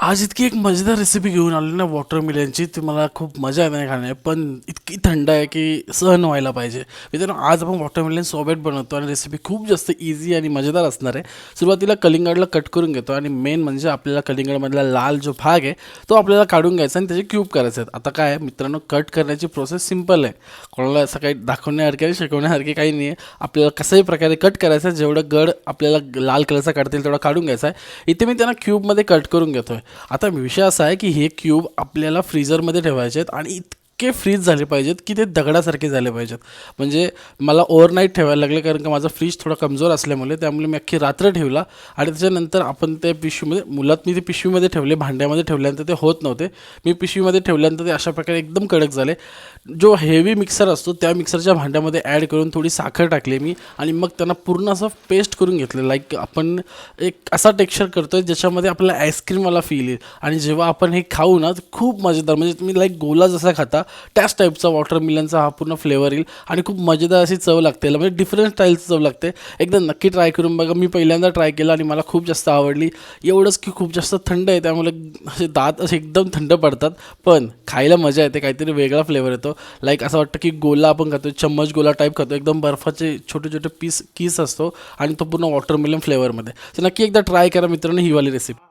आज इतकी एक मजेदार रेसिपी घेऊन आली ना वॉटरमेलनची, ती मला खूप मजा येणार खाण्यात, पण इतकी थंड आहे की सहन व्हायला पाहिजे. मित्रांनो, आज आपण वॉटरमेलन सोबत बनवतो आणि रेसिपी खूप जास्त इझी आणि मजेदार असणार आहे. सुरुवातीला कलिंगडला कट करून घेतो आणि मेन म्हणजे आपल्याला कलिंगडमधला लाल जो भाग आहे तो आपल्याला काढून घ्यायचा आणि त्याचे क्यूब करायचे आहेत. आता काय आहे मित्रांनो, कट करण्याची प्रोसेस सिंपल आहे. कोणाला असं काही दाखवण्यासारखे आणि शिकवण्यासारखे काही नाही आहे. आपल्याला कशाही प्रकारे कट करायचं आहे. जेवढं गड आपल्याला लाल कलरचा काढता येईल तेवढा काढून घ्यायचा आहे. इथे मी त्यांना क्यूबमध्ये कट करून घेतो आहे. आता विषय असा आहे की हे क्यूब आपल्याला फ्रीजरमध्ये ठेवायचे आहेत आणि इतके फ्रीज झाले पाहिजेत की ते दगडासारखे झाले पाहिजेत. म्हणजे मला ओव्हरनाईट ठेवायला लागले, कारण का माझा फ्रीज थोडा कमजोर असल्यामुळे. त्यामुळे मी अख्खी रात्र ठेवला आणि त्याच्यानंतर आपण त्या पिशवीमध्ये, मुलात मी ते पिशवीमध्ये ठेवले, भांड्यामध्ये ठेवल्यानंतर ते होत नव्हते. मी पिशवीमध्ये ठेवल्यानंतर ते अशा प्रकारे एकदम कडक झाले. जो हेवी मिक्सर असतो त्या मिक्सरच्या भांड्यामध्ये ॲड करून थोडी साखर टाकली मी आणि मग त्यांना पूर्ण असं पेस्ट करून घेतलं. लाईक आपण एक असा टेक्स्चर करतो आहे ज्याच्यामध्ये आपल्याला आईस्क्रीमवाला फील येईल. आणि जेव्हा आपण हे खाऊ ना तर खूप मजेदार, म्हणजे तुम्ही लाईक गोला जसा खाता त्याच टाईपचा वॉटरमेलनचा हा पूर्ण फ्लेवर येईल आणि खूप मजेदार अशी चव लागते. म्हणजे डिफरंट स्टाईलची चव लागते. एकदा नक्की ट्राय करून बघा. मी पहिल्यांदा ट्राय केला आणि मला खूप जास्त आवडली. एवढंच की खूप जास्त थंड आहे, त्यामुळे असे दात असे एकदम थंड पडतात, पण खायला मजा येते. काहीतरी वेगळा फ्लेवर येतो. लाईक असं वाटतं की गोला आपण खातो, चम्मच गोला टाईप खातो. एकदम बर्फाचे छोटे छोटे किस असतो आणि तो पूर्ण वॉटरमेलन फ्लेवरमध्ये. तर नक्की एकदा ट्राय करा मित्रांनो ही वाली रेसिपी.